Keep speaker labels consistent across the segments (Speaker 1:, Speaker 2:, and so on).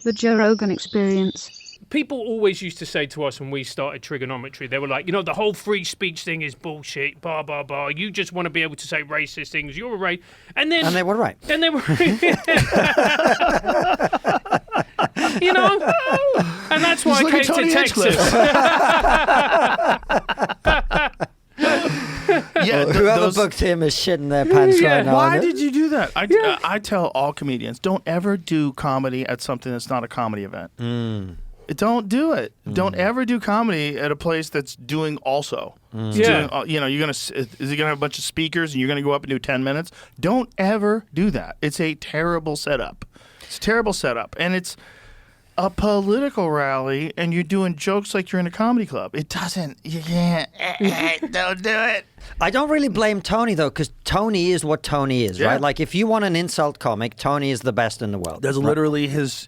Speaker 1: The Joe Rogan Experience.
Speaker 2: People always used to say to us when we started Triggernometry, they were like, the whole free speech thing is bullshit, blah, blah, blah. You just want to be able to say racist things. You're right. And then...
Speaker 3: And they were right.
Speaker 2: And they were... And that's why I came to Texas.
Speaker 4: Yeah,
Speaker 3: whoever booked him is shitting their pants right now.
Speaker 4: Why did you do that? I tell all comedians, don't ever do comedy at something that's not a comedy event. Don't do it. Don't ever do comedy at a place that's doing also.
Speaker 2: Yeah.
Speaker 4: Is it gonna have a bunch of speakers and you're gonna go up and do 10 minutes? Don't ever do that. It's a terrible setup. It's a terrible setup, and it's a political rally, and you're doing jokes like you're in a comedy club. It doesn't. You can't. Don't do it.
Speaker 3: I don't really blame Tony, though, because Tony is what Tony is, right? Like, if you want an insult comic, Tony is the best in the world.
Speaker 4: That's literally his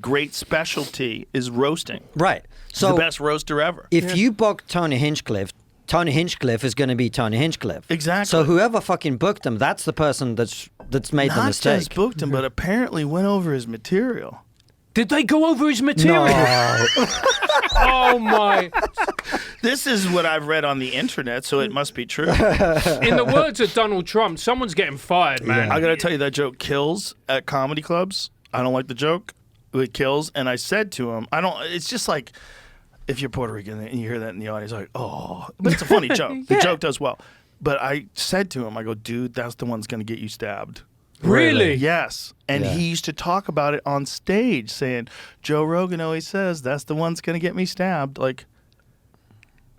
Speaker 4: great specialty is roasting.
Speaker 3: Right.
Speaker 4: So, the best roaster ever.
Speaker 3: If you book Tony Hinchcliffe is going to be Tony Hinchcliffe.
Speaker 4: Exactly.
Speaker 3: So whoever fucking booked him, that's the person that's made the mistake.
Speaker 4: Not just booked him, but apparently went over his material.
Speaker 2: Did they go over his material?
Speaker 3: No.
Speaker 2: Oh, my.
Speaker 4: This is what I've read on the internet, so it must be true.
Speaker 2: In the words of Donald Trump, someone's getting fired, man.
Speaker 4: I got to tell you, that joke kills at comedy clubs. I don't like the joke. It kills. And I said to him, it's just like, if you're Puerto Rican and you hear that in the audience, like, oh. But it's a funny joke. The joke does well. But I said to him, I go, dude, that's the one that's going to get you stabbed.
Speaker 2: Really?
Speaker 4: Yes. And he used to talk about it on stage, saying, Joe Rogan always says, that's the one that's going to get me stabbed. Like,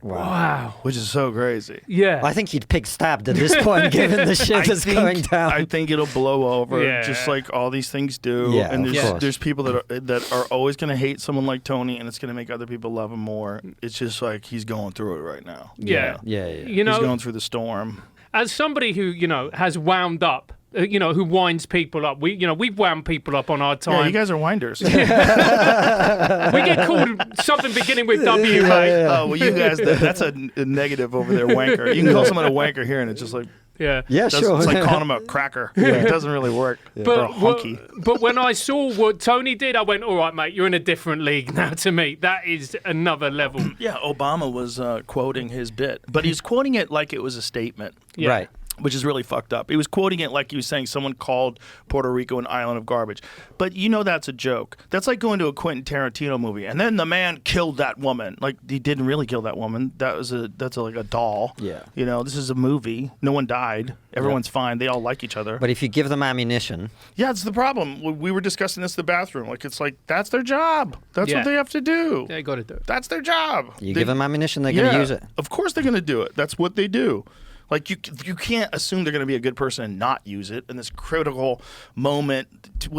Speaker 2: wow.
Speaker 4: Which is so crazy.
Speaker 2: Yeah.
Speaker 3: I think you'd pick stabbed at this point, given the shit that's going down.
Speaker 4: I think it'll blow over, just like all these things do.
Speaker 3: Yeah,
Speaker 4: and
Speaker 3: of
Speaker 4: there's people that are always going to hate someone like Tony, and it's going to make other people love him more. It's just like he's going through it right now.
Speaker 2: Yeah.
Speaker 3: Yeah.
Speaker 4: He's going through the storm.
Speaker 2: As somebody who, has wound up, who winds people up. We've wound people up on our time.
Speaker 4: Yeah, you guys are winders.
Speaker 2: We get called something beginning with W, mate.
Speaker 4: Oh, well, you guys, that's a negative over there, wanker. You can call someone a wanker here, and it's just like,
Speaker 2: yeah,
Speaker 3: sure.
Speaker 4: It's like calling him a cracker. It doesn't really work. Or a hunky.
Speaker 2: But when I saw what Tony did, I went, all right, mate, you're in a different league now to me. That is another level.
Speaker 4: Yeah, Obama was quoting his bit, but he's quoting it like it was a statement.
Speaker 2: Yeah.
Speaker 3: Right.
Speaker 4: Which is really fucked up. He was quoting it like he was saying someone called Puerto Rico an island of garbage. But that's a joke. That's like going to a Quentin Tarantino movie, and then the man killed that woman. Like, he didn't really kill that woman. That's like a doll.
Speaker 3: Yeah.
Speaker 4: This is a movie. No one died. Everyone's fine. They all like each other.
Speaker 3: But if you give them ammunition...
Speaker 4: Yeah, it's the problem. We were discussing this in the bathroom. Like, it's like, that's their job. That's what they have to do.
Speaker 2: They got to do it.
Speaker 4: That's their job.
Speaker 3: You give them ammunition, they're going to use it.
Speaker 4: Of course they're going to do it. That's what they do. Like, you can't assume they're going to be a good person and not use it in this critical moment.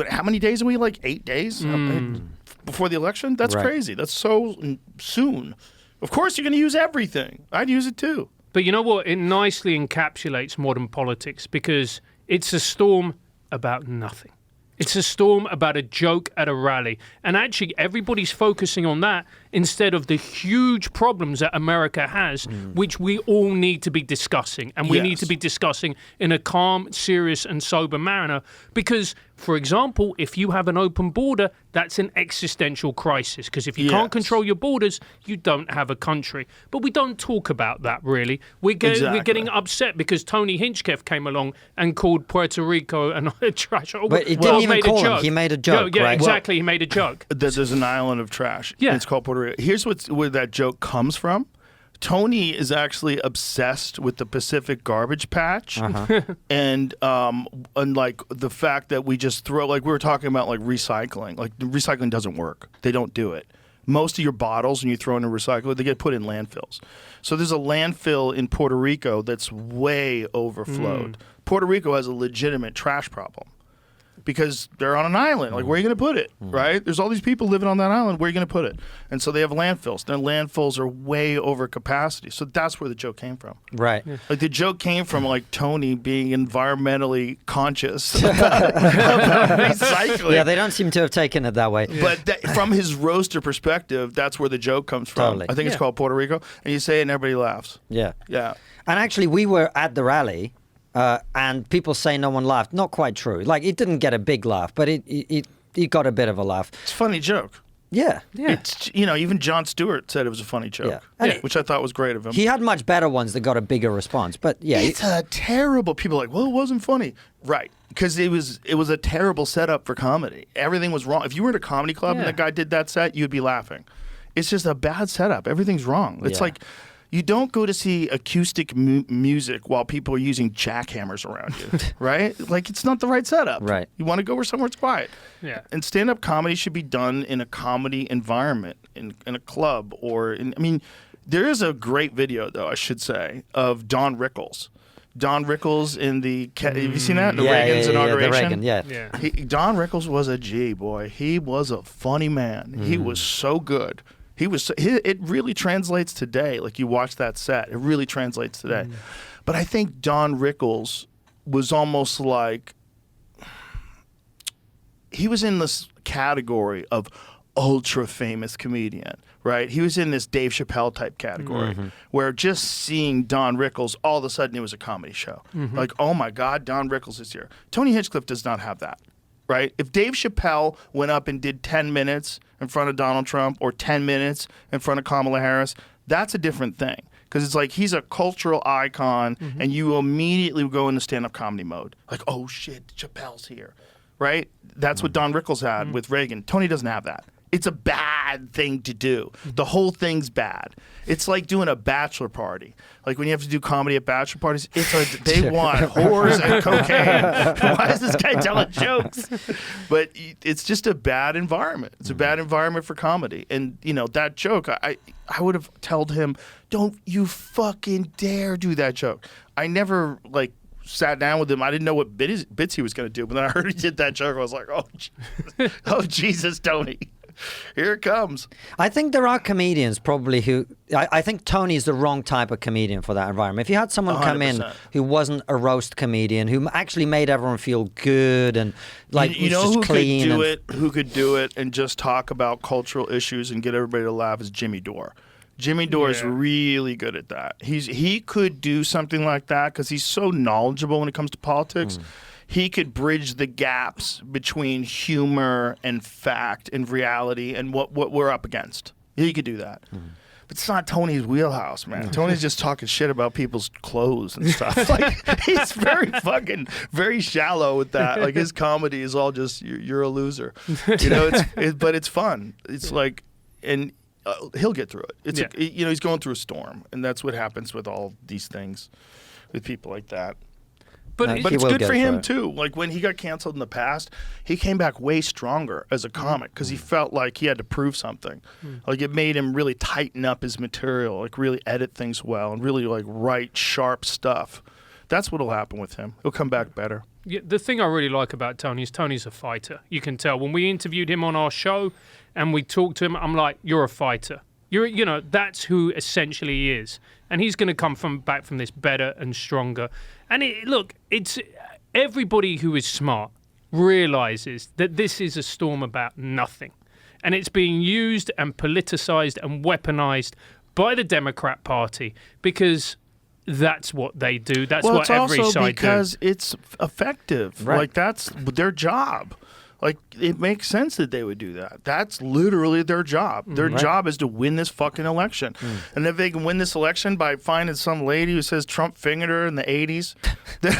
Speaker 4: How many days are we? Like 8 days before the election? That's crazy. That's so soon. Of course you're going to use everything. I'd use it too.
Speaker 2: But you know what? It nicely encapsulates modern politics because it's a storm about nothing. It's a storm about a joke at a rally. And actually, everybody's focusing on that instead of the huge problems that America has, which we all need to be discussing. And we need to be discussing in a calm, serious, and sober manner. Because, for example, if you have an open border, that's an existential crisis. Because if you can't control your borders, you don't have a country. But we don't talk about that, really. We're getting upset because Tony Hinchcliffe came along and called Puerto Rico a trash.
Speaker 3: But he didn't even call him. He made a joke,
Speaker 2: Yeah,
Speaker 3: right?
Speaker 2: exactly. He made a joke.
Speaker 4: There's an island of trash.
Speaker 2: Yeah.
Speaker 4: It's called Puerto Rico. Here's where that joke comes from. Tony is actually obsessed with the Pacific garbage patch and like the fact that we just throw, like we were talking about, like recycling. Like, the recycling doesn't work. They don't do it. Most of your bottles, when you throw in a recycler, they get put in landfills. So there's a landfill in Puerto Rico that's way overflowed. Puerto Rico has a legitimate trash problem. Because they're on an island. Like, where are you going to put it, right? There's all these people living on that island. Where are you going to put it? And so they have landfills. Their landfills are way over capacity. So that's where the joke came from.
Speaker 3: Right.
Speaker 4: Like, the joke came from, like, Tony being environmentally conscious about recycling.
Speaker 3: Yeah, they don't seem to have taken it that way.
Speaker 4: But from his roaster perspective, that's where the joke comes from.
Speaker 3: Totally.
Speaker 4: I think it's called Puerto Rico. And you say it and everybody laughs.
Speaker 3: Yeah.
Speaker 4: Yeah.
Speaker 3: And actually, we were at the rally... and people say no one laughed. Not quite true. Like, it didn't get a big laugh, but it you got a bit of a laugh.
Speaker 4: It's a funny joke.
Speaker 3: Yeah.
Speaker 4: It's, you know, even Jon Stewart said it was a funny joke, which I thought was great of him.
Speaker 3: He had much better ones that got a bigger response, but yeah.
Speaker 4: It's a terrible, people are like, well, it wasn't funny. Right. Because it was a terrible setup for comedy. Everything was wrong. If you were at a comedy club and the guy did that set, you'd be laughing. It's just a bad setup. Everything's wrong. It's like, you don't go to see acoustic music while people are using jackhammers around you, right? Like, it's not the right setup.
Speaker 3: Right.
Speaker 4: You want to go where somewhere it's quiet.
Speaker 2: Yeah.
Speaker 4: And stand-up comedy should be done in a comedy environment, in a club, or I mean, there is a great video, though, I should say, of Don Rickles. Don Rickles in the have you seen that? Reagan's inauguration.
Speaker 3: The Reagan,
Speaker 4: Don Rickles was a G, boy. He was a funny man. He was so good. It really translates today. Like, you watch that set, it really translates today. But I think Don Rickles was almost like, he was in this category of ultra famous comedian, right? He was in this Dave Chappelle type category where just seeing Don Rickles, all of a sudden it was a comedy show. Like, oh my God, Don Rickles is here. Tony Hinchcliffe does not have that. Right? If Dave Chappelle went up and did 10 minutes in front of Donald Trump or 10 minutes in front of Kamala Harris, that's a different thing. Because it's like, he's a cultural icon, and you immediately go into stand-up comedy mode. Like, oh shit, Chappelle's here. Right? That's what Don Rickles had with Reagan. Tony doesn't have that. It's a bad thing to do. The whole thing's bad. It's like doing a bachelor party. Like, when you have to do comedy at bachelor parties, they want whores and cocaine. Why is this guy telling jokes? But it's just a bad environment. It's a bad environment for comedy. And, you know, that joke, I would have told him, don't you fucking dare do that joke. I never, like, sat down with him. I didn't know what bits he was going to do. But then I heard he did that joke. I was like, oh, Jesus, Tony. Here it comes.
Speaker 3: I think there are comedians probably who... I think Tony's the wrong type of comedian for that environment. If you had someone
Speaker 4: 100%.
Speaker 3: come in who wasn't a roast comedian, who actually made everyone feel good and like
Speaker 4: you know
Speaker 3: was
Speaker 4: who
Speaker 3: just clean...
Speaker 4: Who could do it and just talk about cultural issues and get everybody to laugh is Jimmy Dore. Jimmy Dore is really good at that. He could do something like that because he's so knowledgeable when it comes to politics. He could bridge the gaps between humor and fact and reality and what we're up against. He could do that. But it's not Tony's wheelhouse, man. Tony's just talking shit about people's clothes and stuff. Like, he's very shallow with that. Like, his comedy is all just, you're a loser. You know, but it's fun. It's like, and he'll get through it. You know, he's going through a storm, and that's what happens with all these things, with people like that. But it's good for him, too. Like, when he got canceled in the past, he came back way stronger as a comic because he felt like he had to prove something. Like, it made him really tighten up his material, like really edit things well and really, like, write sharp stuff. That's what'll happen with him. He'll come back better.
Speaker 2: Yeah, the thing I really like about Tony is Tony's a fighter. You can tell. When we interviewed him on our show and we talked to him, I'm like, you're a fighter. You know, that's who essentially he is. And he's going to come back from this better and stronger. And look, it's everybody who is smart realizes that this is a storm about nothing. And it's being used and politicized and weaponized by the Democrat Party because that's what they do. That's what every side do.
Speaker 4: Well, it's also because it's effective.
Speaker 3: Right.
Speaker 4: Like, that's their job. Like, it makes sense that they would do that. That's literally their job. Their job is to win this fucking election. And if they can win this election by finding some lady who says Trump fingered her in the 80s, then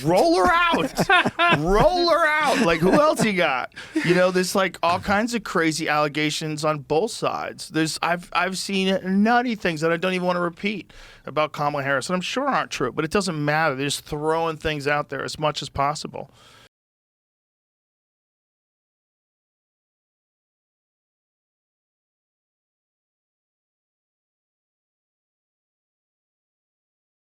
Speaker 4: roll her out. Roll her out. Like, who else you got? You know, there's, like, all kinds of crazy allegations on both sides. I've seen nutty things that I don't even want to repeat about Kamala Harris, and I'm sure aren't true, but it doesn't matter. They're just throwing things out there as much as possible.